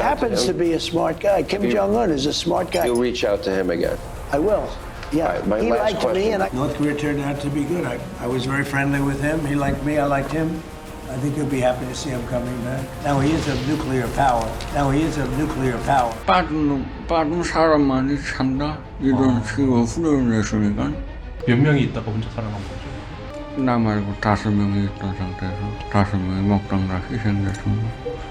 happens to be a smart guy. Kim Jong-un is a smart guy. You'll reach out to him again. I will. Yeah, All right, my he last liked me, question. and North Korea turned out to be good. I was very friendly with him. He liked me. I liked him. I think you'll be happy to see him coming back. Now he is a nuclear power. 빠른 사람만이 산다 이런 식으로 훈련을 했으니까 몇 명이 있다가 혼자 살아난 거죠? 나 말고 5명이 있던 상태에서 5명이 먹던 다 희생됐습니다.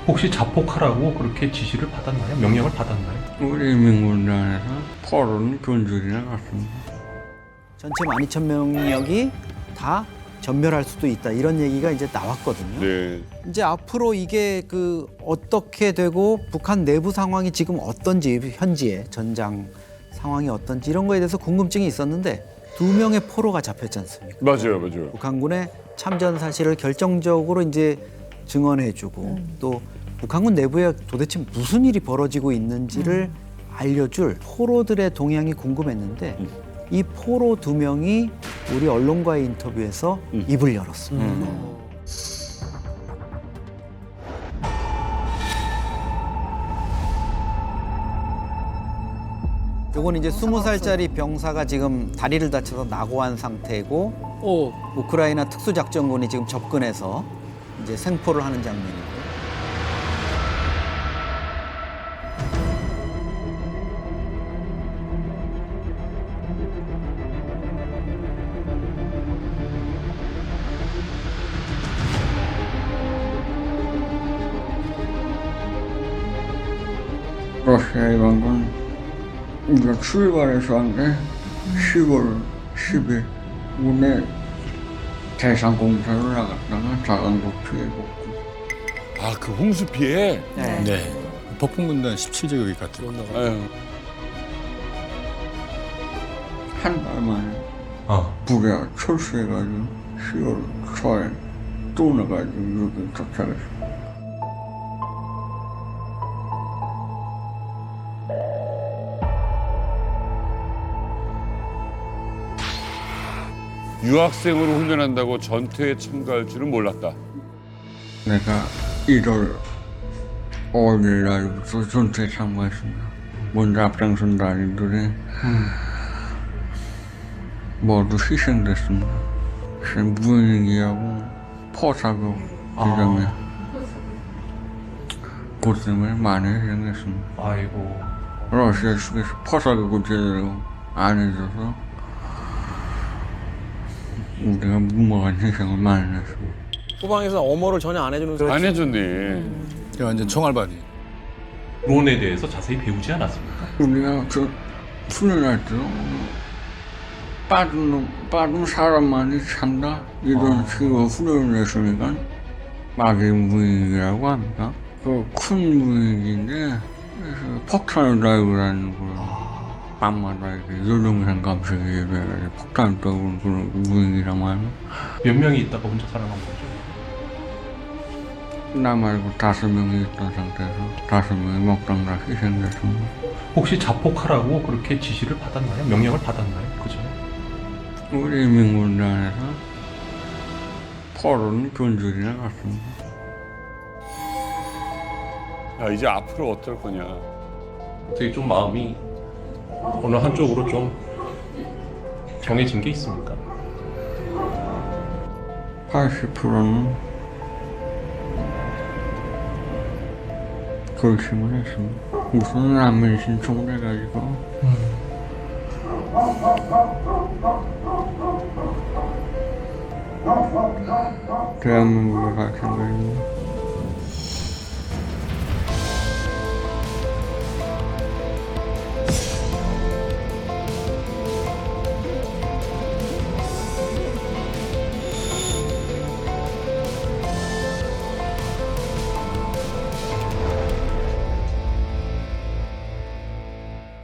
혹시 자폭하라고 그렇게 지시를 받았나요? 명령을 받았나요? 우리 민군단에서 포로는 균줄이 나갔습니다. 전체 12,000명력이 다 전멸할 수도 있다 이런 얘기가 이제 나왔거든요. 네. 이제 앞으로 이게 어떻게 되고 북한 내부 상황이 지금 어떤지 현지의 전장 상황이 어떤지 이런 거에 대해서 궁금증이 있었는데 2명의 포로가 잡혔지 않습니까? 맞아요. 북한군의 참전 사실을 결정적으로 이제 증언해주고 또 북한군 내부에 도대체 무슨 일이 벌어지고 있는지를 알려줄 포로들의 동향이 궁금했는데 이 포로 2명이 우리 언론과의 인터뷰에서 입을 열었습니다. 요건 이제 20살짜리 병사가 지금 다리를 다쳐서 낙오한 상태고 우크라이나 특수작전군이 지금 접근해서 이제 생포를 하는 장면이고 러시아의 방금 우리가 출발해서 한 게 10월 10일 오늘 대상 공사로 나갔다가 자강국 피해고 아, 그 홍수 피해? 네. 폭풍군단 17제국이 같은 거. 아유. 한 달 만에 아, 북에 철수해가지고 10월 초에 또 나가지고 여기 도착했어. 유학생으로 훈련한다고 전투에 참가할 줄은 몰랐다. 내가 1월 5일 날부터 전투에 참가했습니다. 먼저 앞장선 단위들이 모두 희생됐습니다. 무인기하고 포사고 기점에 고생을 많이 희생했습니다. 아이고. 러시아 측에서 포사고 제대로 안 해줘서 우리가 무모한 희생을 많이 했습니다. 후방에서 엄호를 전혀 안 해주는 안 해줬네. 완전 총알바디. 론에 대해서 자세히 배우지 않았습니까? 우리가 저 훈련할 때 빠른 사람만이 산다 이런 식으로 훈련을 했으니까 마개 무인기라고 합니다. 그 큰 무인기인데 그래서 폭탄을 달고라는 걸 밤마다 이렇게 요동산 감식이 돼가지고 폭탄을 달고 그런 무인기란 말이야. 몇 명이 있다가 혼자 살아난 거죠? 나 말고 5명이 있던 상태에서 5명이 먹던 다 희생됐습니다. 혹시 자폭하라고 그렇게 지시를 받았나요? 명령을 받았나요? 그죠? 우리 민군단에서 포로는 균줄이 나갔습니다. 야, 이제 앞으로 어떨 거냐. 되게 좀 마음이 어느 한쪽으로 좀 정해진 게 있습니까? 80%는 결심을 했습니다. 우선 난민 신청을 해가지고 대한민국에 갈 생각입니다.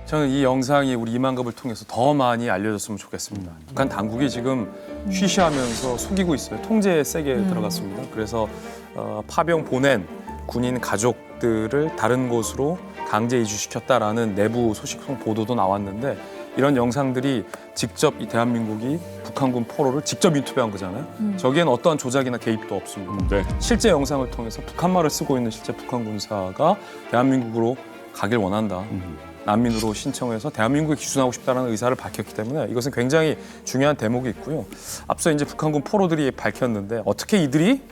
저는 이 영상이 우리 이만갑을 통해서 더 많이 알려졌으면 좋겠습니다. 북한 당국이 지금 쉬쉬하면서 속이고 있어요. 통제에 세게 들어갔습니다. 그래서 파병 보낸 군인 가족들을 다른 곳으로 강제 이주시켰다라는 내부 소식성 보도도 나왔는데 이런 영상들이 직접 이 대한민국이 북한군 포로를 직접 인터뷰한 거잖아요. 저기엔 어떠한 조작이나 개입도 없습니다. 네. 실제 영상을 통해서 북한말을 쓰고 있는 실제 북한 군사가 대한민국으로 가길 원한다. 난민으로 신청해서 대한민국에 귀순하고 싶다는 의사를 밝혔기 때문에 이것은 굉장히 중요한 대목이 있고요. 앞서 이제 북한군 포로들이 밝혔는데 어떻게 이들이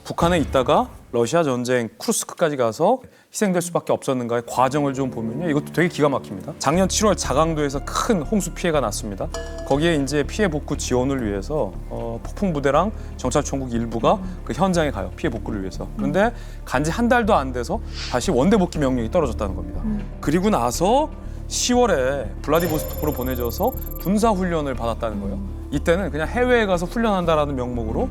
북한에 있다가 러시아 전쟁 쿠르스크까지 가서 희생될 수밖에 없었는가의 과정을 좀 보면요. 이것도 되게 기가 막힙니다. 작년 7월 자강도에서 큰 홍수 피해가 났습니다. 거기에 이제 피해 복구 지원을 위해서 폭풍 부대랑 정찰총국 일부가 그 현장에 가요. 피해 복구를 위해서. 그런데 간지 한 달도 안 돼서 다시 원대 복귀 명령이 떨어졌다는 겁니다. 그리고 나서 10월에 블라디보스토크로 보내져서 군사 훈련을 받았다는 거예요. 이때는 그냥 해외에 가서 훈련한다라는 명목으로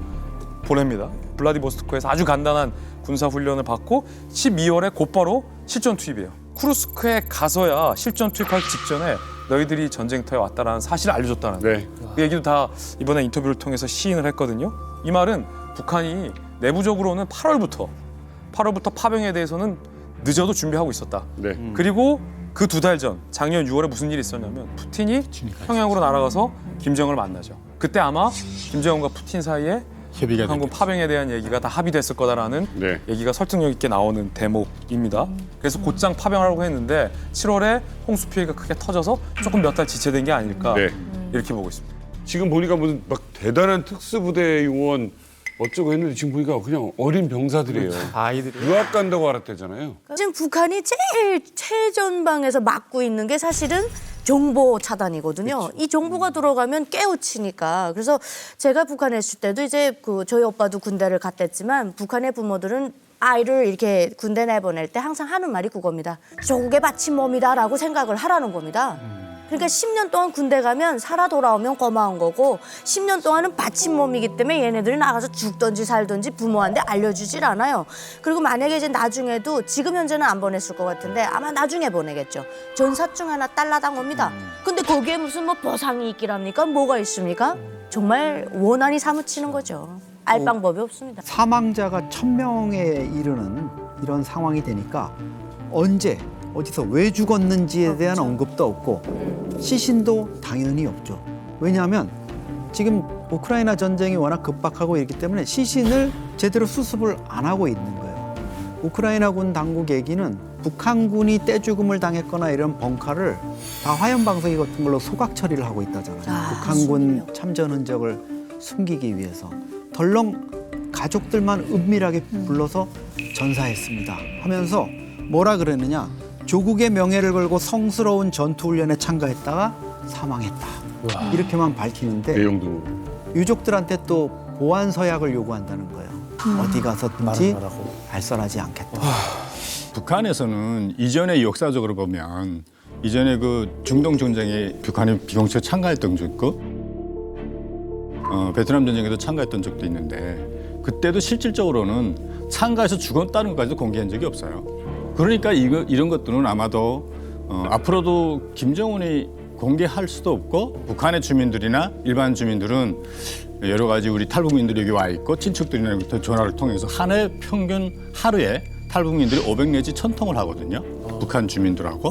보냅니다. 블라디보스토크에서 아주 간단한 군사 훈련을 받고 12월에 곧바로 실전 투입이에요. 쿠르스크에 가서야 실전 투입하기 직전에 너희들이 전쟁터에 왔다라는 사실을 알려줬다는 거예요. 네. 그 얘기도 다 이번에 인터뷰를 통해서 시인을 했거든요. 이 말은 북한이 내부적으로는 8월부터 파병에 대해서는 늦어도 준비하고 있었다. 네. 그리고 그 2달 전 작년 6월에 무슨 일이 있었냐면 푸틴이 평양으로 날아가서 김정은을 만나죠. 그때 아마 김정은과 푸틴 사이에 협의가 북한군 파병에 대한 얘기가 다 합의됐을 거다라는 네. 얘기가 설득력 있게 나오는 대목입니다. 그래서 곧장 파병하라고 했는데 7월에 홍수 피해가 크게 터져서 조금 몇 달 지체된 게 아닐까 네. 이렇게 보고 있습니다. 지금 보니까 무슨 막 대단한 특수부대 요원 어쩌고 했는데 지금 보니까 그냥 어린 병사들이에요. 아이들이 유학 간다고 알았대잖아요. 지금 북한이 제일 최전방에서 막고 있는 게 사실은 정보 차단이거든요. 그렇죠. 이 정보가 들어가면 깨우치니까. 그래서 제가 북한에 있을 때도 이제 저희 오빠도 군대를 갔댔지만 북한의 부모들은 아이를 이렇게 군대 내보낼 때 항상 하는 말이 그겁니다. 조국의 바친 몸이다라고 생각을 하라는 겁니다. 그러니까 10년 동안 군대 가면 살아 돌아오면 고마운 거고 10년 동안은 바친 몸이기 때문에 얘네들이 나가서 죽든지 살든지 부모한테 알려주질 않아요. 그리고 만약에 이제 나중에도 지금 현재는 안 보냈을 것 같은데 아마 나중에 보내겠죠. 전사증 하나 딸라당 옵니다. 근데 거기에 무슨 뭐 보상이 있기랍니까? 뭐가 있습니까? 정말 원한이 사무치는 거죠. 알 방법이 없습니다. 사망자가 1000명에 이르는 이런 상황이 되니까 언제 어디서 왜 죽었는지에 대한 언급도 없고 시신도 당연히 없죠. 왜냐하면 지금 우크라이나 전쟁이 워낙 급박하고 있기 때문에 시신을 제대로 수습을 안 하고 있는 거예요. 우크라이나군 당국 얘기는 북한군이 떼죽음을 당했거나 이런 벙카를 다 화염방사기 같은 걸로 소각 처리를 하고 있다잖아요. 북한군 참전 흔적을 숨기기 위해서. 덜렁 가족들만 은밀하게 불러서 전사했습니다 하면서 뭐라 그랬느냐. 조국의 명예를 걸고 성스러운 전투훈련에 참가했다가 사망했다. 이렇게만 밝히는데 내용도 유족들한테 또 보안 서약을 요구한다는 거예요. 어디 가서든지 발설하지 않겠다. 북한에서는 이전에 역사적으로 보면 이전에 그 중동 전쟁에 북한이 비공식 참가했던 적도 있고 베트남 전쟁에도 참가했던 적도 있는데 그때도 실질적으로는 참가해서 죽었다는 것까지도 공개한 적이 없어요. 그러니까 이런 것들은 아마도 앞으로도 김정은이 공개할 수도 없고 북한의 주민들이나 일반 주민들은 여러 가지 우리 탈북민들이 여기 와 있고 친척들이나 전화를 통해서 한 해 평균 하루에 탈북민들이 500 내지 1000통을 하거든요. 북한 주민들하고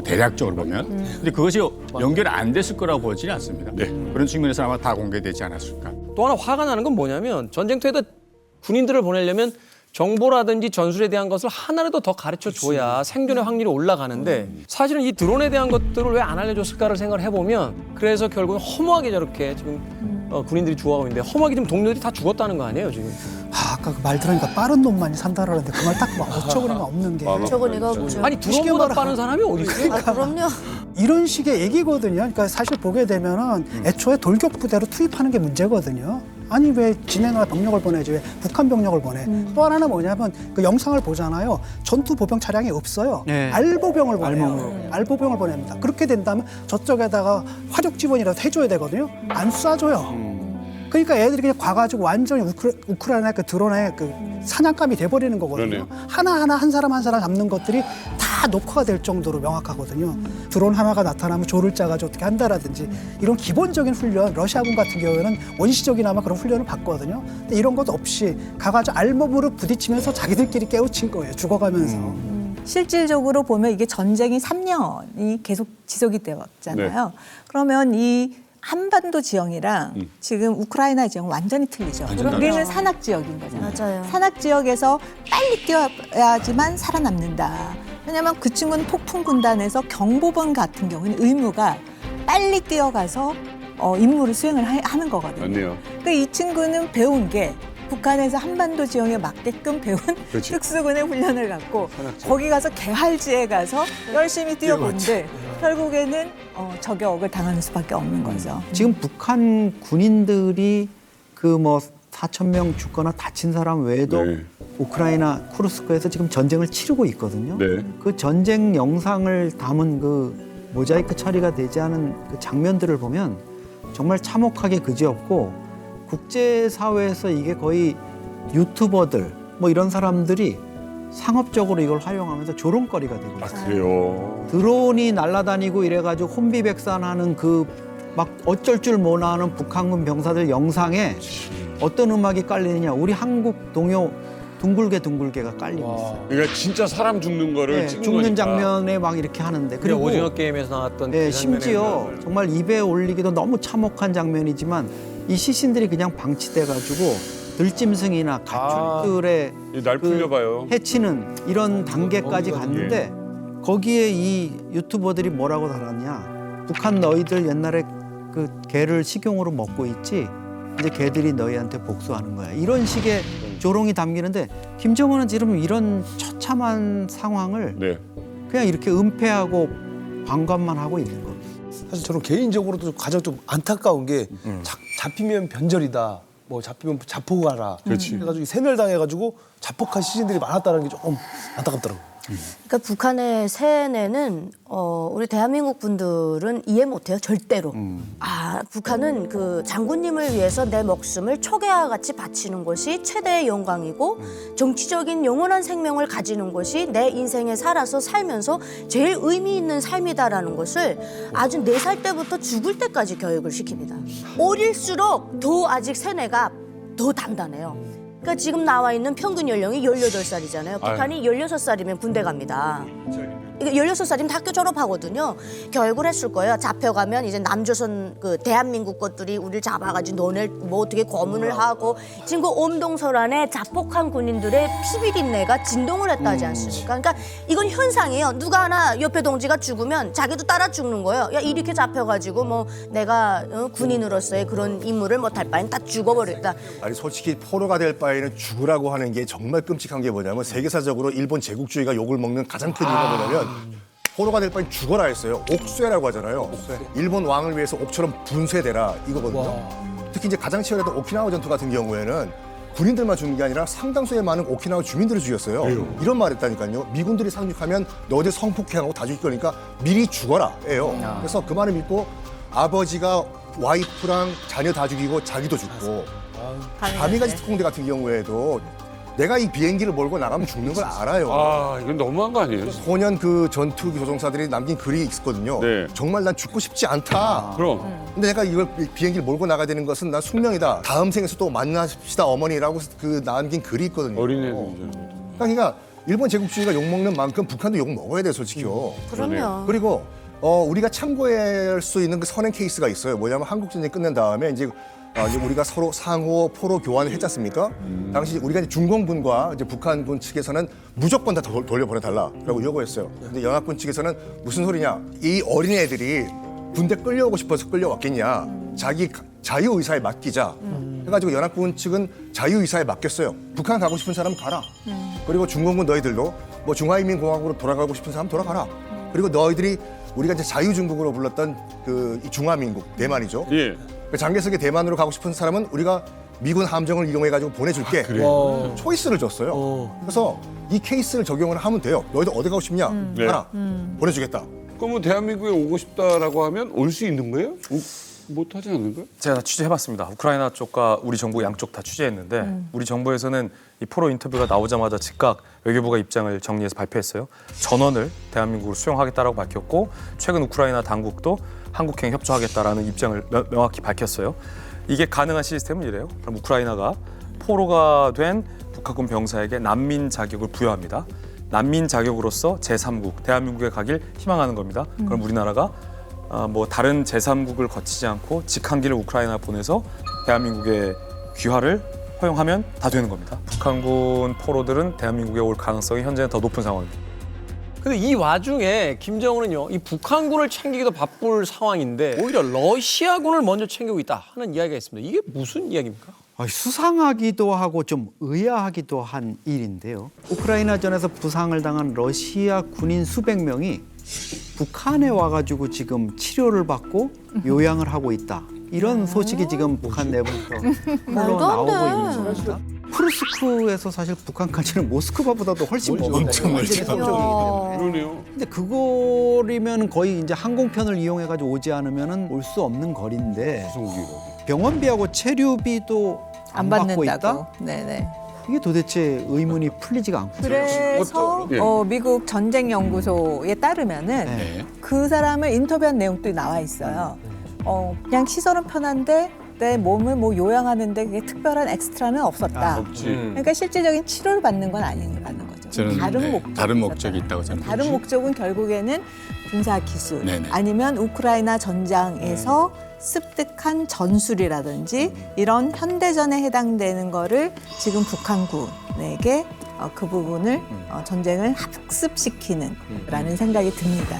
대략적으로 보면. 근데 그것이 연결이 안 됐을 거라고 보지는 않습니다. 그런 측면에서 아마 다 공개되지 않았을까. 또 하나 화가 나는 건 뭐냐면 전쟁터에다 군인들을 보내려면 정보라든지 전술에 대한 것을 하나라도 더 가르쳐줘야 생존의 확률이 올라가는데 사실은 이 드론에 대한 것들을 왜 안 알려줬을까를 생각을 해보면 그래서 결국은 허무하게 저렇게 지금 군인들이 죽어가고 있는데 허무하게 지금 동료들이 다 죽었다는 거 아니에요 지금. 아까 그 말 들으니까 빠른 놈만이 산다라는데 그 말 딱 어처구니가 없는 게 어처구니가 없죠. 아니 드론보다 빠른 사람이 어디 있어요? 그럼요. 이런 식의 얘기거든요. 그러니까 사실 보게 되면은 애초에 돌격 부대로 투입하는 게 문제거든요. 아니 왜 진해나 병력을 보내지 왜 북한 병력을 보내? 또 하나는 뭐냐면 그 영상을 보잖아요. 전투 보병 차량이 없어요. 네. 알보병을 보내요. 알보병을 보냅니다. 그렇게 된다면 저쪽에다가 화력 지원이라도 해줘야 되거든요. 안 쏴줘요. 그러니까 애들이 그냥 가가지고 완전히 우크라이나 그 드론의 그 사냥감이 돼버리는 거거든요. 그러네요. 하나하나 한 사람 잡는 것들이 다 녹화가 될 정도로 명확하거든요. 드론 하나가 나타나면 조를 짜가지고 어떻게 한다라든지 이런 기본적인 훈련, 러시아군 같은 경우에는 원시적이나마 그런 훈련을 받거든요. 근데 이런 것 없이 가가지고 알몸으로 부딪히면서 자기들끼리 깨우친 거예요. 죽어가면서. 실질적으로 보면 이게 전쟁이 3년이 계속 지속이 되었잖아요. 그러면 이 한반도 지형이랑 지금 우크라이나 지형은 완전히 틀리죠. 우리는 산악 지역인 거잖아요. 맞아요. 산악 지역에서 빨리 뛰어야지만 살아남는다. 왜냐하면 그 친구는 폭풍 군단에서 경보병 같은 경우는 의무가 빨리 뛰어가서 임무를 수행을 하는 거거든요. 맞네요. 그러니까 이 친구는 배운 게 북한에서 한반도 지형에 맞게끔 배운 그렇지. 특수군의 훈련을 갖고 거기 가서 개활지에 가서 열심히 뛰어본데 결국에는 저격을 당하는 수밖에 없는 거죠. 지금 북한 군인들이 그 뭐 4천 명 죽거나 다친 사람 외에도 네. 우크라이나 쿠르스크에서 지금 전쟁을 치르고 있거든요. 네. 그 전쟁 영상을 담은 그 모자이크 처리가 되지 않은 그 장면들을 보면 정말 참혹하게 그지없고 국제사회에서 이게 거의 유튜버들 뭐 이런 사람들이 상업적으로 이걸 활용하면서 조롱거리가 되고 아, 있어요. 그래요? 드론이 날아다니고 이래가지고 혼비백산하는 그 막 어쩔 줄 모르는 북한군 병사들 영상에 어떤 음악이 깔리느냐 우리 한국 동요 둥글게가 깔리고 있어요. 그러니까 진짜 사람 죽는 거를 네, 찍은 죽는 거니까. 장면에 막 이렇게 하는데 그리고 그리고 오징어 게임에서 나왔던 네, 그 심지어 정말 입에 올리기도 너무 참혹한 장면이지만 이 시신들이 그냥 방치돼가지고 들짐승이나 가축들의 날 풀려봐요. 해치는 이런 단계까지 갔는데 거기에 이 유튜버들이 뭐라고 달았냐. 북한 너희들 옛날에 그 개를 식용으로 먹고 있지 이제 개들이 너희한테 복수하는 거야. 이런 식의 조롱이 담기는데 김정은은 지금 이런 처참한 상황을 네. 그냥 이렇게 은폐하고 방관만 하고 있는 거예요. 사실 저는 개인적으로도 가장 좀 안타까운 게 잡히면 변절이다. 뭐 잡히면 자폭하라. 그렇지. 그래가지고 세멸당해가지고 자폭한 시신들이 많았다는 게 조금 안타깝더라고요. 그러니까 북한의 세뇌는 우리 대한민국 분들은 이해 못해요 절대로. 아 북한은 그 장군님을 위해서 내 목숨을 초계와 같이 바치는 것이 최대의 영광이고 정치적인 영원한 생명을 가지는 것이 내 인생에 살면서 제일 의미 있는 삶이다라는 것을 아주 4살 때부터 죽을 때까지 교육을 시킵니다. 어릴수록 더 아직 세뇌가 더 단단해요. 그러니까 지금 나와 있는 평균 연령이 18살이잖아요. 북한이 16살이면 군대 갑니다. 16살이면 학교 졸업하거든요. 교육을 했을 거예요. 잡혀가면 이제 남조선 그 대한민국 것들이 우리를 잡아가지고 너네 뭐 어떻게 고문을 하고 지금 그 옴동설안에 자폭한 군인들의 피비린내가 진동을 했다 하지 않습니까? 그러니까 이건 현상이에요. 누가 하나 옆에 동지가 죽으면 자기도 따라 죽는 거예요. 야 이렇게 잡혀가지고 뭐 내가 군인으로서의 그런 임무를 못할 바엔 다 죽어버렸다. 아니 솔직히 포로가 될 바에는 죽으라고 하는 게 정말 끔찍한 게 뭐냐면 세계사적으로 일본 제국주의가 욕을 먹는 가장 큰 이유가 뭐냐면 포로가 될 바엔 죽어라 했어요. 옥쇠라고 하잖아요. 일본 왕을 위해서 옥처럼 분쇄되라 이거거든요. 특히 이제 가장 치열했던 오키나와 전투 같은 경우에는 군인들만 죽는 게 아니라 상당수의 많은 오키나와 주민들을 죽였어요. 이런 말을 했다니까요. 미군들이 상륙하면 너희들 성폭행하고 다 죽일 거니까 미리 죽어라예요. 그래서 그 말을 믿고 아버지가 와이프랑 자녀 다 죽이고 자기도 죽고 가미가지 특공대 같은 경우에도 내가 이 비행기를 몰고 나가면 죽는 걸 알아요. 아, 이건 너무한 거 아니에요? 소년 그 전투 조종사들이 남긴 글이 있었거든요. 네. 정말 난 죽고 싶지 않다. 그럼. 근데 내가 이걸 비행기를 몰고 나가야 되는 것은 난 숙명이다. 다음 생에서 또 만나십시다 어머니라고 그 남긴 글이 있거든요. 어린애들이죠. 그러니까 일본 제국주의가 욕먹는 만큼 북한도 욕 먹어야 돼 솔직히요. 그럼요. 그리고 우리가 참고할 수 있는 그 선행 케이스가 있어요. 뭐냐면 한국 전쟁 끝낸 다음에 이제 우리가 서로 상호 포로 교환을 했지 않습니까? 당시 우리가 이제 중공군과 이제 북한군 측에서는 무조건 다 돌려보내달라라고 요구했어요. 근데 연합군 측에서는 무슨 소리냐? 이 어린애들이 군대 끌려오고 싶어서 끌려왔겠냐? 자기 자유의사에 맡기자. 해가지고 연합군 측은 자유의사에 맡겼어요. 북한 가고 싶은 사람은 가라. 그리고 중공군 너희들도 뭐 중화인민공화국으로 돌아가고 싶은 사람 돌아가라. 그리고 너희들이 우리가 이제 자유중국으로 불렀던 그 중화민국 대만이죠. 예. 장개석의 대만으로 가고 싶은 사람은 우리가 미군 함정을 이용해가지고 보내줄게. 초이스를 줬어요. 그래서 이 케이스를 적용을 하면 돼요. 너희들 어디 가고 싶냐? 가라. 보내주겠다. 그러면 대한민국에 오고 싶다라고 하면 올 수 있는 거예요? 못 하지 않는 거예요? 제가 취재해봤습니다. 우크라이나 쪽과 우리 정부 양쪽 다 취재했는데 우리 정부에서는 이 포로 인터뷰가 나오자마자 즉각 외교부가 입장을 정리해서 발표했어요. 전원을 대한민국으로 수용하겠다라고 밝혔고 최근 우크라이나 당국도 한국행 협조하겠다라는 입장을 명확히 밝혔어요. 이게 가능한 시스템은 이래요. 그럼 우크라이나가 포로가 된 북한군 병사에게 난민 자격을 부여합니다. 난민 자격으로서 제3국 대한민국에 가길 희망하는 겁니다. 그럼 우리나라가 뭐 다른 제3국을 거치지 않고 직항기를 우크라이나 보내서 대한민국의 귀화를 허용하면 다 되는 겁니다. 북한군 포로들은 대한민국에 올 가능성이 현재는 더 높은 상황입니다. 근데 이 와중에 김정은은요, 이 북한군을 챙기기도 바쁠 상황인데 오히려 러시아군을 먼저 챙기고 있다 하는 이야기가 있습니다. 이게 무슨 이야기입니까? 수상하기도 하고 좀 의아하기도 한 일인데요. 우크라이나전에서 부상을 당한 러시아 군인 수백 명이 북한에 와가지고 지금 치료를 받고 요양을 하고 있다. 이런 소식이 지금 북한 내부에서 흘러나오고 있는 겁니다. 쿠르스크에서 사실 북한까지는 모스크바보다도 훨씬 엄청 멀죠. 그러네요. 근데 그 거리면 거의 이제 항공편을 이용해가지고 오지 않으면 올 수 없는 거리인데 병원비하고 체류비도 안 받고 있다? 받는다고. 네네. 이게 도대체 의문이 풀리지가 않고. 그래서 예. 미국 전쟁연구소에 따르면은 네. 그 사람을 인터뷰한 내용도 나와 있어요. 그냥 시설은 편한데 내 몸을 뭐 요양하는데 그게 특별한 엑스트라는 없었다. 없지. 그러니까 실질적인 치료를 받는 건 아니라는 거죠. 저는 다른 목적이 있다고 저는 다른 목적은 결국에는 군사 기술 네네. 아니면 우크라이나 전장에서 습득한 전술이라든지 이런 현대전에 해당되는 거를 지금 북한군에게 그 부분을 전쟁을 학습시키는라는 생각이 듭니다.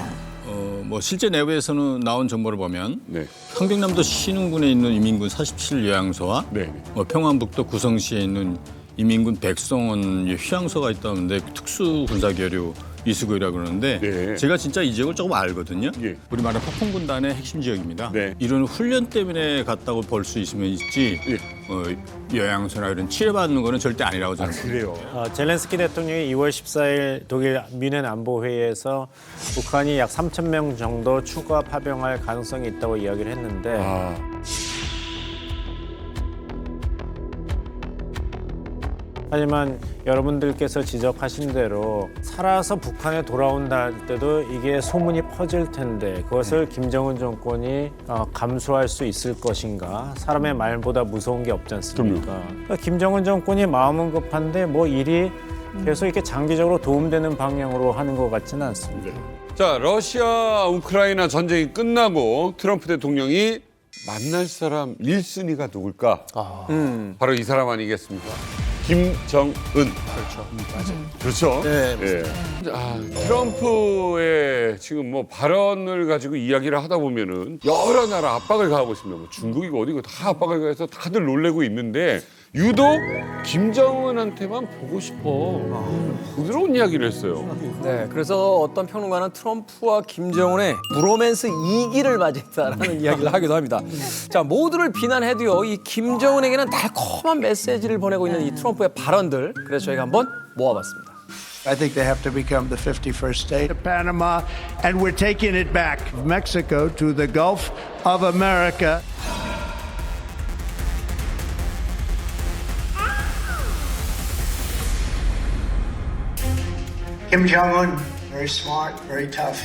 뭐 실제 내부에서는 나온 정보를 보면 네. 평택남도 신흥군에 있는 이민군 47 요양소와 네. 평안북도 구성시에 있는 이민군 백성원 휴양소가 있다는데 특수 군사 교류 이수구이라고 그러는데 네. 제가 진짜 이 지역을 조금 알거든요. 예. 우리 말하는 폭풍군단의 핵심 지역입니다. 네. 이런 훈련 때문에 갔다고 볼 수 있으면 있지 요양소나 이런 치료받는 거는 절대 아니라고 저는 그래요. 젤렌스키 대통령이 2월 14일 독일 뮌헨 안보회의에서 북한이 약 3,000명 정도 추가 파병할 가능성이 있다고 이야기를 했는데 하지만 여러분들께서 지적하신 대로 살아서 북한에 돌아온다 할 때도 이게 소문이 퍼질 텐데 그것을 김정은 정권이 감수할 수 있을 것인가. 사람의 말보다 무서운 게 없지 않습니까? 그러니까 김정은 정권이 마음은 급한데 뭐 일이 계속 이렇게 장기적으로 도움되는 방향으로 하는 것 같지는 않습니다. 자, 러시아 우크라이나 전쟁이 끝나고 트럼프 대통령이 만날 사람 1순위가 누굴까? 바로 이 사람 아니겠습니까? 김정은. 그렇죠. 그렇죠. 네. 예. 트럼프의 지금 뭐 발언을 가지고 이야기를 하다 보면은 여러 나라 압박을 가하고 있습니다. 뭐 중국이고 어디고 다 압박을 가해서 다들 놀래고 있는데 유독 김정은한테만 보고 싶어. 부드러운 이야기를 했어요. 네, 그래서 어떤 평론가는 트럼프와 김정은의 브로맨스 2기를 맞이했다라는 이야기를 하기도 합니다. 자, 모두를 비난해도요, 이 김정은에게는 달콤한 메시지를 보내고 있는 이 트럼프의 발언들, 그래서 저희가 한번 모아봤습니다. I think they have to become the 51st state of Panama, and we're taking it back from Mexico to the Gulf of America. Kim Jong-un, very smart, very tough,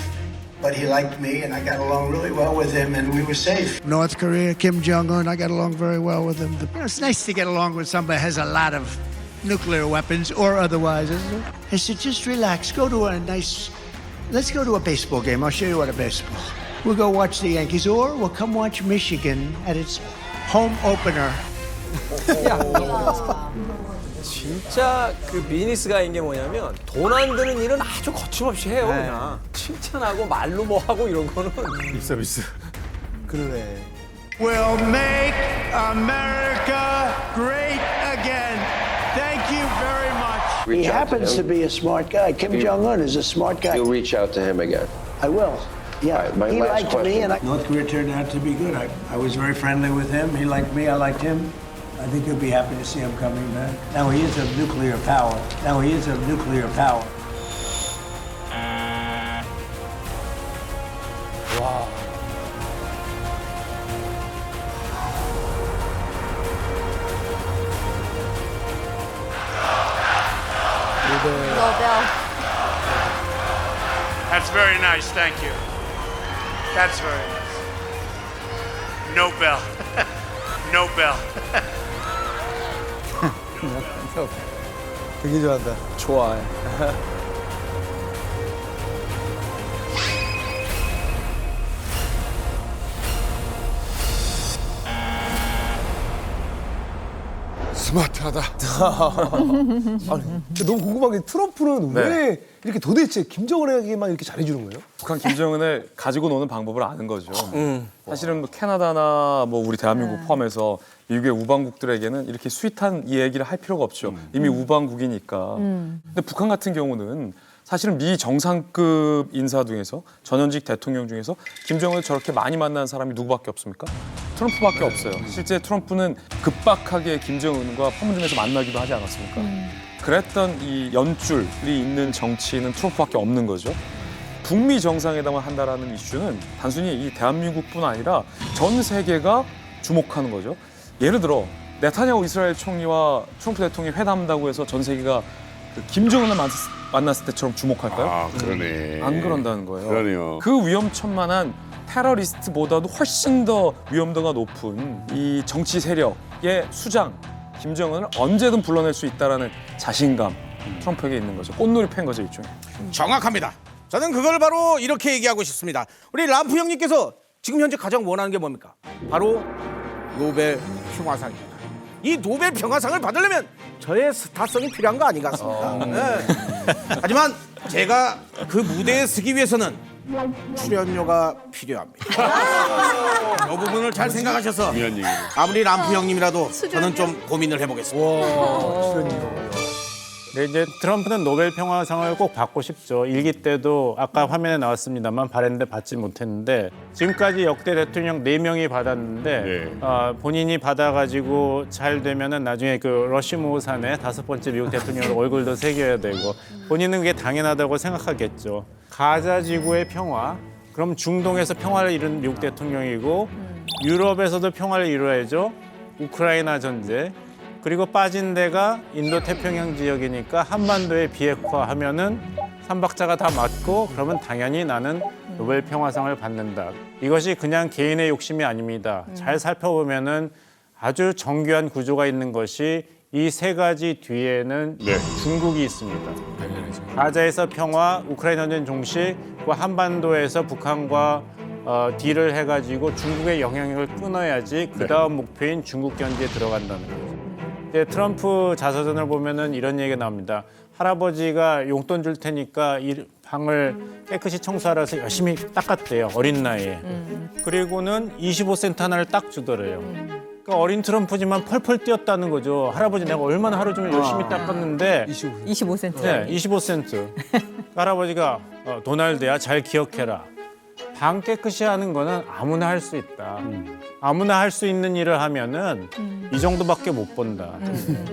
but he liked me and I got along really well with him and we were safe. North Korea, Kim Jong-un, I got along very well with him. It's nice to get along with somebody who has a lot of nuclear weapons or otherwise, isn't it? I said, just relax, let's go to a baseball game. I'll show you what a baseball. We'll go watch the Yankees or we'll come watch Michigan at its home opener. 진짜 그 비즈니스가인 게 뭐냐면 돈 안 드는 일은 아주 거침없이 해요. 그냥 칭찬하고 말로 뭐 하고 이런 거는 서비스. 그래. We'll make America great again. Thank you very much. He happens to be a smart guy. Kim Jong-un is a smart guy. You'll reach out to him again. I will. Yeah, Right, my he last liked me, question. and North Korea turned out to be good. I was very friendly with him. He liked me. I liked him. I think he'll be happy to see him coming back. Now he is a nuclear power. 와. That's very nice. Thank you. That's very nice. Nobel. Nobel. 되게 좋아한다. 좋아해. 스마트하다. 아니, 너무 궁금한 게 트럼프는 네. 왜 이렇게 도대체 김정은에게만 이렇게 잘해주는 거예요? 북한 김정은을 가지고 노는 방법을 아는 거죠. 사실은 뭐 캐나다나 뭐 우리 대한민국 포함해서 미국의 우방국들에게는 이렇게 스윗한 이 얘기를 할 필요가 없죠. 이미 우방국이니까. 근데 북한 같은 경우는 사실은 미 정상급 인사 중에서 전현직 대통령 중에서 김정은을 저렇게 많이 만난 사람이 누구밖에 없습니까? 트럼프밖에 없어요. 실제 트럼프는 급박하게 김정은과 판문점에서 만나기도 하지 않았습니까? 그랬던 이 연줄이 있는 정치인은 트럼프밖에 없는 거죠. 북미 정상회담을 한다라는 이슈는 단순히 이 대한민국뿐 아니라 전 세계가 주목하는 거죠. 예를 들어 네타냐후 이스라엘 총리와 트럼프 대통령이 회담한다고 해서 전 세계가 그 김정은을 만났을 때처럼 주목할까요? 아, 그러네. 안 그런다는 거예요. 그러네요. 그 위험천만한 테러리스트보다도 훨씬 더 위험도가 높은 이 정치 세력의 수장 김정은을 언제든 불러낼 수 있다라는 자신감 트럼프에게 있는 거죠. 꽃놀이 팬 거죠, 일종의. 정확합니다. 저는 그걸 바로 이렇게 얘기하고 싶습니다. 우리 람프 형님께서 지금 현재 가장 원하는 게 뭡니까? 바로 노벨 평화상입니다. 이 노벨 평화상을 받으려면 저의 스타성이 필요한 거 아니겠습니까? 네. 하지만 제가 그 무대에 서기 위해서는 출연료가 필요합니다. 이 부분을 잘 생각하셔서 아무리 람프 형님이라도 저는 좀 고민을 해보겠습니다. 네, 이제 트럼프는 노벨 평화상을 꼭 받고 싶죠. 일기 때도 아까 화면에 나왔습니다만 바랬는데 받지 못했는데 지금까지 역대 대통령 4명이 받았는데 본인이 받아가지고 잘 되면은 나중에 그 러시모산에 5번째 미국 대통령으로 얼굴도 새겨야 되고 본인은 그게 당연하다고 생각하겠죠. 가자 지구의 평화, 그럼 중동에서 평화를 이룬 미국 대통령이고 유럽에서도 평화를 이루어야죠. 우크라이나 전쟁. 그리고 빠진 데가 인도 태평양 지역이니까 한반도의 비핵화하면은 삼박자가 다 맞고 그러면 당연히 나는 노벨 평화상을 받는다. 이것이 그냥 개인의 욕심이 아닙니다. 잘 살펴보면은 아주 정교한 구조가 있는 것이 이 세 가지 뒤에는 중국이 있습니다. 가자에서 평화, 우크라이나 전쟁 종식, 그 한반도에서 북한과 딜을 해가지고 중국의 영향력을 끊어야지 그 다음 목표인 중국 견제에 들어간다는 거죠. 이제 트럼프 자서전을 보면은 이런 얘기가 나옵니다. 할아버지가 용돈 줄 테니까 이 방을 깨끗이 청소하라 해서 열심히 닦았대요. 어린 나이에. 그리고는 25센트 하나를 딱 주더래요. 그러니까 어린 트럼프지만 펄펄 뛰었다는 거죠. 할아버지 내가 얼마나 하루 종일 열심히 닦았는데 25센트. 네, 25센트. 할아버지가 도날드야 잘 기억해라. 방 깨끗이 하는 거는 아무나 할 수 있다. 아무나 할 수 있는 일을 하면은 이 정도밖에 못 번다.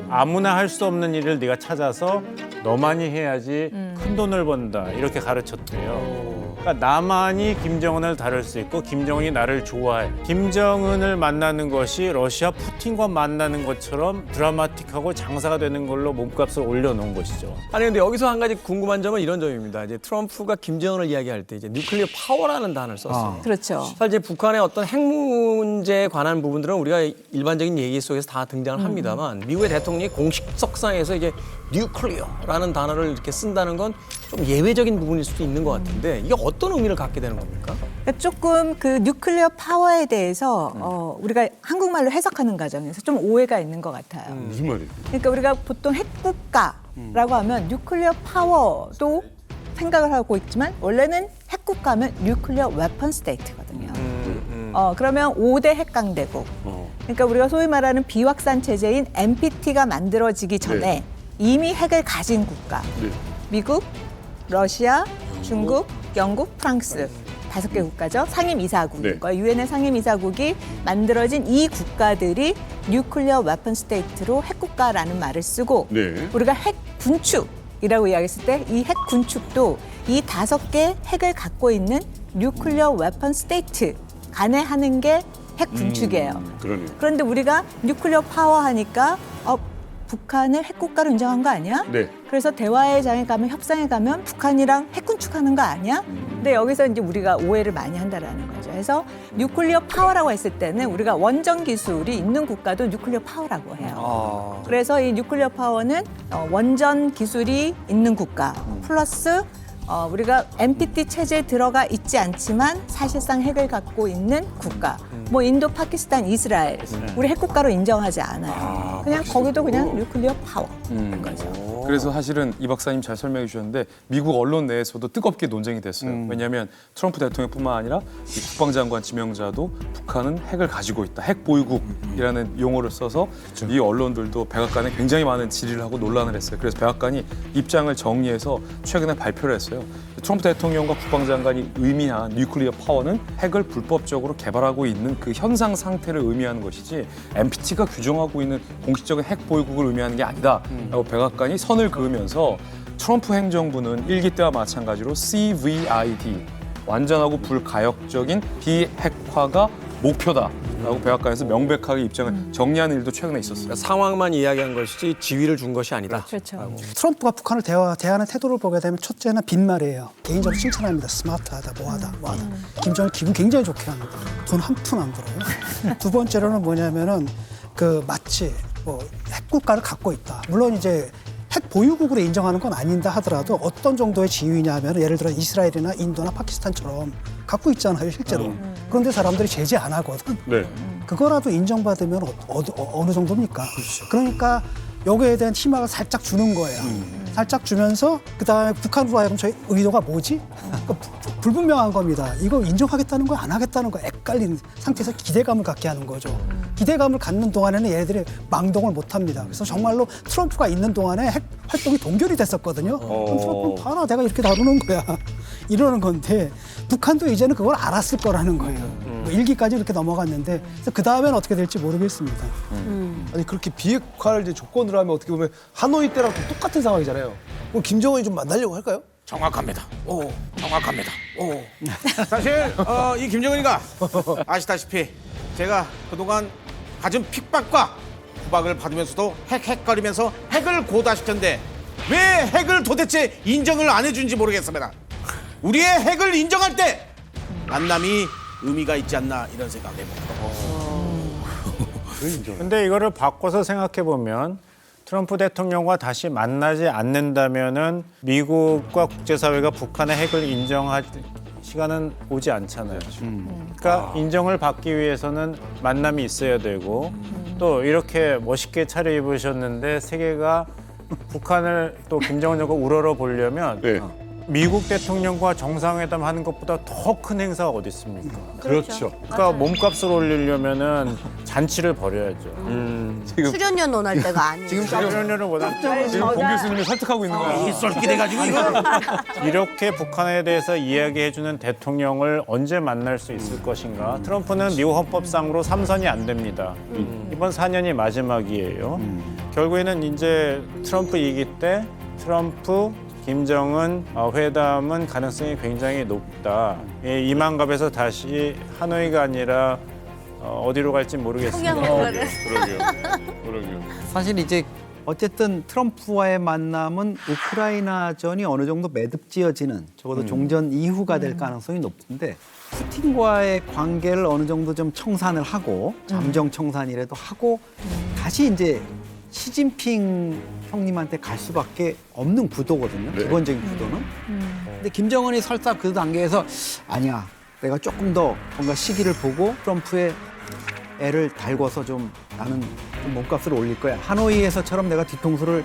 아무나 할 수 없는 일을 네가 찾아서 너만이 해야지 큰 돈을 번다. 이렇게 가르쳤대요. 그러니까 나만이 김정은을 다룰 수 있고 김정은이 나를 좋아해. 김정은을 만나는 것이 러시아 푸틴과 만나는 것처럼 드라마틱하고 장사가 되는 걸로 몸값을 올려놓은 것이죠. 아니 근데 여기서 한 가지 궁금한 점은 이런 점입니다. 이제 트럼프가 김정은을 이야기할 때 이제 뉴클리어 파워라는 단어를 썼어요. 그렇죠. 사실 이제 북한의 어떤 핵 문제에 관한 부분들은 우리가 일반적인 얘기 속에서 다 등장을 합니다만 미국의 대통령이 공식석상에서 이제 뉴클리어라는 단어를 이렇게 쓴다는 건 좀 예외적인 부분일 수도 있는 것 같은데 이게 어떤 의미를 갖게 되는 겁니까? 그러니까 조금 그 뉴클리어 파워에 대해서 우리가 한국말로 해석하는 과정에서 좀 오해가 있는 것 같아요. 무슨 말이에요? 그러니까 우리가 보통 핵국가라고 하면 뉴클리어 파워도 생각을 하고 있지만 원래는 핵국가면 뉴클리어 웨펀 스테이트거든요. 그러면 5대 핵강대국. 그러니까 우리가 소위 말하는 비확산 체제인 NPT가 만들어지기 전에 이미 핵을 가진 국가. 미국, 러시아, 중국, 영국, 프랑스 5개 국가죠. 상임이사국과 유엔의 상임이사국이 만들어진 이 국가들이 뉴클리어 웨펀 스테이트로 핵국가라는 말을 쓰고 우리가 핵 군축이라고 이야기했을 때 이 핵 군축도 이 5개 핵을 갖고 있는 뉴클리어 웨펀 스테이트 간에 하는 게 핵 군축이에요. 그런데 우리가 뉴클리어 파워 하니까 북한을 핵국가로 인정한 거 아니야? 그래서 대화의 장에 가면 협상에 가면 북한이랑 핵 군축하는 거 아니야? 근데 여기서 이제 우리가 오해를 많이 한다라는 거죠. 그래서 뉴클리어 파워라고 했을 때는 우리가 원전 기술이 있는 국가도 뉴클리어 파워라고 해요. 그래서 이 뉴클리어 파워는 원전 기술이 있는 국가 플러스 우리가 NPT 체제에 들어가 있지 않지만 사실상 핵을 갖고 있는 국가. 뭐 인도, 파키스탄, 이스라엘 우리 핵국가로 인정하지 않아요. 그냥 거기도 그냥 뉴클리어 파워. 그래서 사실은 이 박사님 잘 설명해 주셨는데 미국 언론 내에서도 뜨겁게 논쟁이 됐어요. 왜냐하면 트럼프 대통령뿐만 아니라 이 국방장관 지명자도 북한은 핵을 가지고 있다. 핵 보유국이라는 용어를 써서 이 언론들도 백악관에 굉장히 많은 질의를 하고 논란을 했어요. 그래서 백악관이 입장을 정리해서 최근에 발표를 했어요. 트럼프 대통령과 국방장관이 의미한 뉴클리어 파워는 핵을 불법적으로 개발하고 있는 그 현상 상태를 의미하는 것이지 NPT가 규정하고 있는 공식적인 핵 보유국을 의미하는 게 아니다. 라고 백악관이 선을 그으면서 트럼프 행정부는 일기 때와 마찬가지로 CVID, 완전하고 불가역적인 비핵화가 목표다라고 백악관에서 명백하게 입장을 정리하는 일도 최근에 있었어요. 그러니까 상황만 이야기한 것이지 지위를 준 것이 아니다. 그렇죠. 트럼프가 북한을 대하는 태도를 보게 되면 첫째는 빈말이에요. 개인적으로 칭찬합니다. 스마트하다, 뭐하다. 김정은 기분 굉장히 좋게 합니다. 돈 한 푼 안 들어요. 두 번째로는 뭐냐면은 마치 핵국가를 갖고 있다. 물론 이제 핵 보유국으로 인정하는 건 아닌다 하더라도 어떤 정도의 지위냐면 예를 들어 이스라엘이나 인도나 파키스탄처럼 갖고 있잖아요, 실제로. 그런데 사람들이 제재 안 하거든. 네. 그거라도 인정받으면 어느 정도입니까? 그러니까 여기에 대한 희망을 살짝 주는 거예요. 살짝 주면서 그다음에 북한으로 하여금 저희 의도가 뭐지? 그러니까 불분명한 겁니다. 이거 인정하겠다는 거야, 안 하겠다는 거야, 헷갈리는 상태에서 기대감을 갖게 하는 거죠. 기대감을 갖는 동안에는 얘네들이 망동을 못 합니다. 그래서 정말로 트럼프가 있는 동안에 핵 활동이 동결이 됐었거든요. 그럼 트럼프는 봐라, 내가 이렇게 다루는 거야. 이러는 건데 북한도 이제는 그걸 알았을 거라는 거예요. 일기까지 이렇게 넘어갔는데 그래서 그 다음에는 어떻게 될지 모르겠습니다. 아니 그렇게 비핵화를 이제 조건으로 하면 어떻게 보면 하노이 때랑 또 똑같은 상황이잖아요. 그럼 김정은이 좀 만나려고 할까요? 정확합니다. 정확합니다. 사실 이 김정은이가 아시다시피 제가 그동안 가진 핍박과 구박을 받으면서도 헥헥거리면서 핵을 고다시켰는데 왜 핵을 도대체 인정을 안 해준지 모르겠습니다. 우리의 핵을 인정할 때 만남이 의미가 있지 않나 이런 생각을 해봅니다. 근데 이거를 바꿔서 생각해 보면 트럼프 대통령과 다시 만나지 않는다면은 미국과 국제사회가 북한의 핵을 인정할 시간은 오지 않잖아요. 그러니까 인정을 받기 위해서는 만남이 있어야 되고 또 이렇게 멋있게 차려입으셨는데 세계가 북한을 또 김정은 정권 우러러 보려면 미국 대통령과 정상회담 하는 것보다 더 큰 행사가 어디 있습니까? 그렇죠. 그러니까 몸값을 올리려면은 잔치를 벌여야죠. 출연료 논할 때가 아니에요. 지금 출연료를 원하는 지금 봉 교수님을 설득하고 있는 거예요. 썰기돼가지고 이거. 이렇게 북한에 대해서 이야기해주는 대통령을 언제 만날 수 있을 것인가? 트럼프는 미국 헌법상으로 3선이 안 됩니다. 이번 4년이 마지막이에요. 결국에는 이제 트럼프 2기 때 트럼프 김정은 회담은 가능성이 굉장히 높다. 이만갑에서 다시 하노이가 아니라 어디로 갈지 모르겠습니다. 그러게요. 사실 이제 어쨌든 트럼프와의 만남은 우크라이나전이 어느 정도 매듭지어지는 적어도 종전 이후가 될 가능성이 높은데 푸틴과의 관계를 어느 정도 좀 청산을 하고 잠정 청산이라도 하고 다시 이제 시진핑 형님한테 갈 수밖에 없는 구도거든요. 기본적인 구도는. 근데 김정은이 설사 그 단계에서 아니야, 내가 조금 더 뭔가 시기를 보고 트럼프의 애를 달궈서 좀 나는 좀 몸값을 올릴 거야. 하노이에서처럼 내가 뒤통수를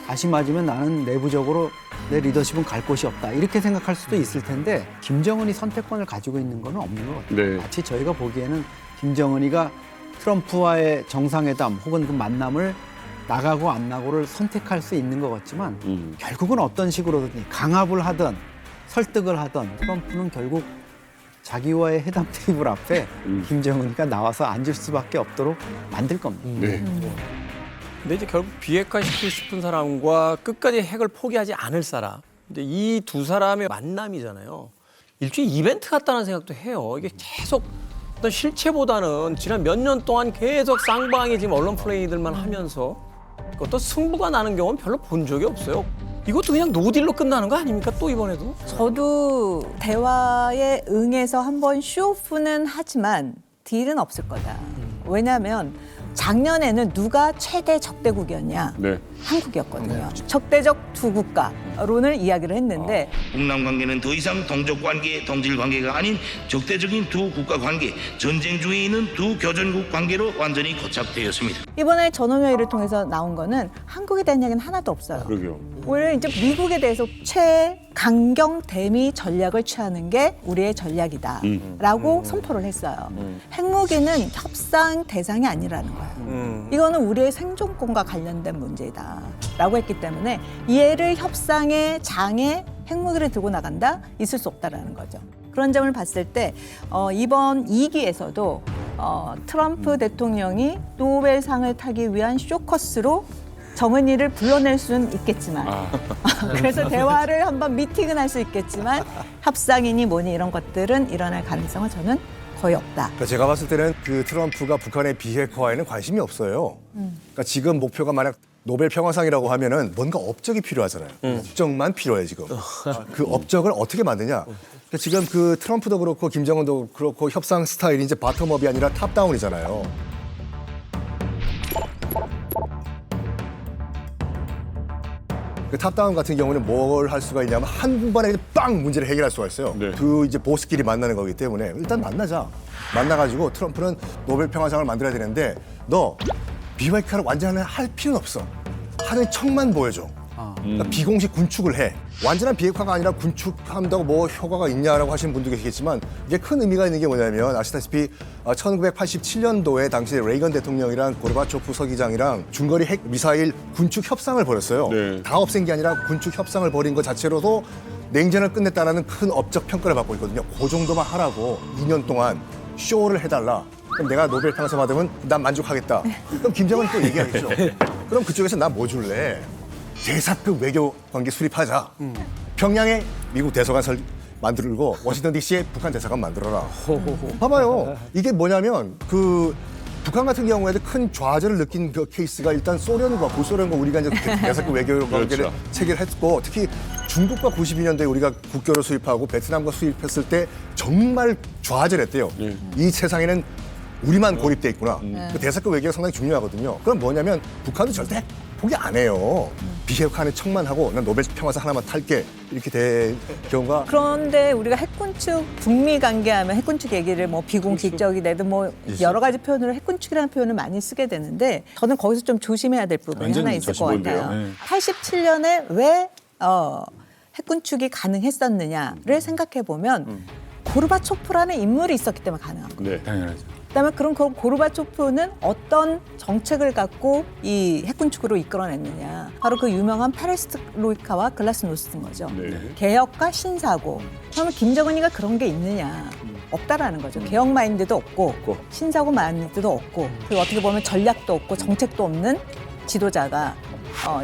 다시 맞으면 나는 내부적으로 내 리더십은 갈 곳이 없다. 이렇게 생각할 수도 있을 텐데 김정은이 선택권을 가지고 있는 건 없는 것 같아요. 마치 저희가 보기에는 김정은이가 트럼프와의 정상회담 혹은 그 만남을 나가고 안 나고를 선택할 수 있는 것 같지만 결국은 어떤 식으로든 강압을 하든 설득을 하든 트럼프는 결국 자기와의 회담 테이블 앞에 김정은이가 나와서 앉을 수밖에 없도록 만들 겁니다. 근데 이제 결국 비핵화시키고 싶은 사람과 끝까지 핵을 포기하지 않을 사람. 근데 이 두 사람의 만남이잖아요. 일종의 이벤트 같다는 생각도 해요. 이게 계속 어떤 실체보다는 지난 몇 년 동안 계속 쌍방이 지금 언론 플레이들만 하면서 어떤 승부가 나는 경우는 별로 본 적이 없어요. 이것도 그냥 노딜로 끝나는 거 아닙니까? 또 이번에도? 저도 대화에 응해서 한번 쇼오프는 하지만 딜은 없을 거다. 왜냐하면 작년에는 누가 최대 적대국이었냐. 한국이었거든요. 적대적 두 국가론을 이야기를 했는데 북남 관계는 더 이상 동족 관계, 동질 관계가 아닌 적대적인 두 국가 관계, 전쟁 중에 있는 두 교전국 관계로 완전히 고착되었습니다. 이번에 전원회의를 통해서 나온 거는 한국에 대한 이야기는 하나도 없어요. 그러게요. 오히려 이제 미국에 대해서 최강경 대미 전략을 취하는 게 우리의 전략이다라고 선포를 했어요. 핵무기는 협상 대상이 아니라는 거예요. 이거는 우리의 생존권과 관련된 문제다라고 했기 때문에 얘를 협상의 장에 핵무기를 들고 나간다? 있을 수 없다라는 거죠. 그런 점을 봤을 때 이번 2기에서도 트럼프 대통령이 노벨상을 타기 위한 쇼커스로 정은이를 불러낼 수는 있겠지만 그래서 대화를 한번 미팅은 할 수 있겠지만 협상이니 뭐니 이런 것들은 일어날 가능성은 저는 거의 없다. 그러니까 제가 봤을 때는 그 트럼프가 북한의 비핵화에는 관심이 없어요. 그러니까 지금 목표가 만약 노벨 평화상이라고 하면은 뭔가 업적이 필요하잖아요. 업적만 필요해 지금. 그 업적을 어떻게 만드냐. 그러니까 지금 그 트럼프도 그렇고 김정은도 그렇고 협상 스타일이 이제 바텀업이 아니라 탑다운이잖아요. 그 탑다운 같은 경우는 뭘 할 수가 있냐면 한 번에 빵 문제를 해결할 수가 있어요. 그 이제 보스끼리 만나는 거기 때문에 일단 만나자. 만나가지고 트럼프는 노벨 평화상을 만들어야 되는데 너 비핵화를 완전히 할 필요는 없어. 하는 척만 보여줘. 그러니까 비공식 군축을 해. 완전한 비핵화가 아니라 군축한다고 뭐 효과가 있냐라고 하시는 분도 계시겠지만 이게 큰 의미가 있는 게 뭐냐면 아시다시피 1987년도에 당시 레이건 대통령이랑 고르바초프 서기장이랑 중거리 핵 미사일 군축 협상을 벌였어요. 다 없앤 게 아니라 군축 협상을 벌인 것 자체로도 냉전을 끝냈다는 큰 업적 평가를 받고 있거든요. 그 정도만 하라고 2년 동안 쇼를 해달라. 그럼 내가 노벨 평화상 받으면 난 만족하겠다. 그럼 김정은이 또 얘기하겠죠. 그럼 그쪽에서 나 뭐 줄래? 대사급 외교 관계 수립하자. 평양에 미국 대사관 만들고 워싱턴 DC에 북한 대사관 만들어라. 봐봐요. 이게 뭐냐면 그 북한 같은 경우에도 큰 좌절을 느낀 그 케이스가 일단 소련과 구소련과 우리가 이제 대사급 외교 관계를 체결했고 특히 중국과 92년도에 우리가 국교를 수립하고 베트남과 수립했을 때 정말 좌절했대요. 이 세상에는 우리만 고립돼 있구나. 그 대사급 외교가 상당히 중요하거든요. 그럼 뭐냐면 북한도 절대 포기 안 해요. 비핵화는 척만 하고 난 노벨 평화상 하나만 탈게 이렇게 된 경우가. 그런데 우리가 핵군축 북미 관계하면 핵군축 얘기를 뭐 비공식적이라든 뭐 여러 가지 표현으로 핵군축이라는 표현을 많이 쓰게 되는데 저는 거기서 좀 조심해야 될 부분이 하나 있을 것 같아요. 87년에 왜 핵군축이 가능했었느냐를 생각해 보면 고르바초프라는 인물이 있었기 때문에 가능한 거예요. 네, 당연하죠. 그다음에 그럼 그 고르바초프는 어떤 정책을 갖고 이 핵군축으로 이끌어냈느냐. 바로 그 유명한 페레스트로이카와 글라스노스트인 거죠. 개혁과 신사고. 그러면 김정은이가 그런 게 있느냐. 없다라는 거죠. 개혁 마인드도 없고 신사고 마인드도 없고 그리고 어떻게 보면 전략도 없고 정책도 없는 지도자가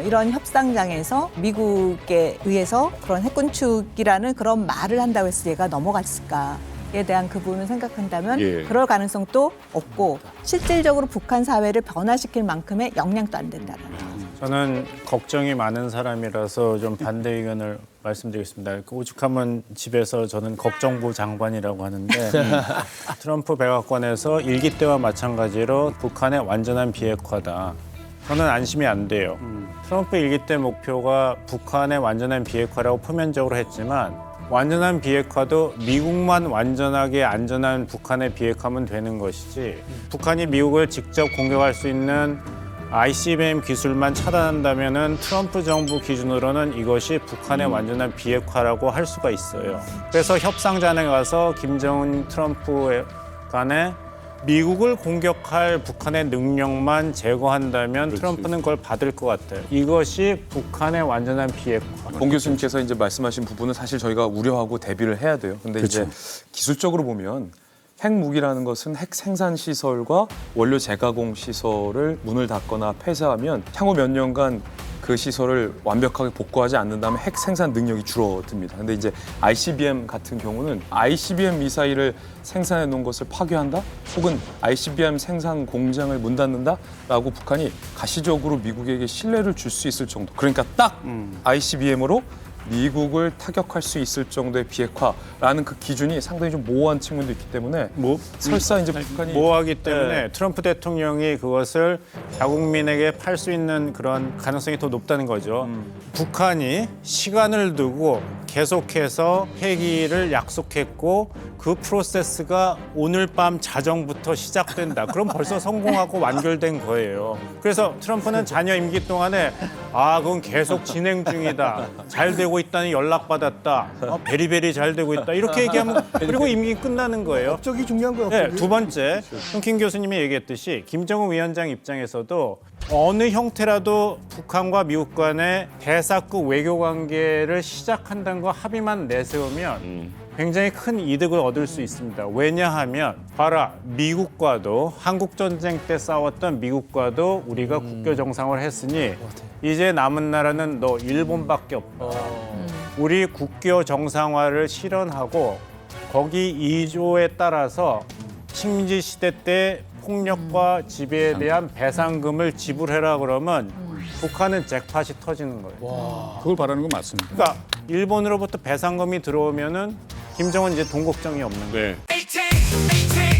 이런 협상장에서 미국에 의해서 그런 핵군축이라는 그런 말을 한다고 해서 얘가 넘어갔을까에 대한 그 부분을 생각한다면 그럴 가능성도 없고 실질적으로 북한 사회를 변화시킬 만큼의 역량도 안 된다는 거죠. 저는 걱정이 많은 사람이라서 좀 반대 의견을 말씀드리겠습니다. 오죽하면 집에서 저는 걱정부 장관이라고 하는데 트럼프 백악관에서 일기 때와 마찬가지로 북한의 완전한 비핵화다. 저는 안심이 안 돼요. 트럼프 일기 때 목표가 북한의 완전한 비핵화라고 표면적으로 했지만 완전한 비핵화도 미국만 완전하게 안전한 북한의 비핵화면 되는 것이지 북한이 미국을 직접 공격할 수 있는 ICBM 기술만 차단한다면은 트럼프 정부 기준으로는 이것이 북한의 완전한 비핵화라고 할 수가 있어요. 그래서 협상장에 가서 김정은 트럼프 간에 미국을 공격할 북한의 능력만 제거한다면 트럼프는 그걸 받을 것 같아요. 이것이 북한의 완전한 비핵화. 봉 교수님께서 이제 말씀하신 부분은 사실 저희가 우려하고 대비를 해야 돼요. 근데 이제 기술적으로 보면 핵무기라는 것은 핵 생산 시설과 원료 재가공 시설을 문을 닫거나 폐쇄하면 향후 몇 년간 그 시설을 완벽하게 복구하지 않는다면 핵 생산 능력이 줄어듭니다. 근데 이제 ICBM 같은 경우는 ICBM 미사일을 생산해 놓은 것을 파괴한다? 혹은 ICBM 생산 공장을 문 닫는다라고 북한이 가시적으로 미국에게 신뢰를 줄 수 있을 정도. 그러니까 딱 ICBM으로 미국을 타격할 수 있을 정도의 비핵화라는 그 기준이 상당히 좀 모호한 측면도 있기 때문에 설사 이제 북한이 모호하기 때문에 트럼프 대통령이 그것을 자국민에게 팔 수 있는 그런 가능성이 더 높다는 거죠. 북한이 시간을 두고 계속해서 회기를 약속했고 그 프로세스가 오늘 밤 자정부터 시작된다. 그럼 벌써 성공하고 완결된 거예요. 그래서 트럼프는 자녀 임기 동안에 그건 계속 진행 중이다. 잘 되고 있다니 연락받았다. 베리베리 잘 되고 있다. 이렇게 얘기하면 그리고 임기 끝나는 거예요. 업적이 중요한 거예요. 네, 두 번째, 김 교수님이 얘기했듯이 김정은 위원장 입장에서도 어느 형태라도 북한과 미국 간의 대사급 외교 관계를 시작한다는 거 합의만 내세우면 굉장히 큰 이득을 얻을 수 있습니다. 왜냐하면 봐라, 미국과도 한국 전쟁 때 싸웠던 미국과도 우리가 국교 정상을 했으니 이제 남은 나라는 너 일본밖에 없다. 우리 국교 정상화를 실현하고 거기 2조에 따라서 식민지 시대 때 폭력과 지배에 대한 배상금을 지불해라 그러면 북한은 잭팟이 터지는 거예요. 그걸 바라는 건 맞습니다. 그러니까 일본으로부터 배상금이 들어오면은 김정은 이제 돈 걱정이 없는 거예요. 네.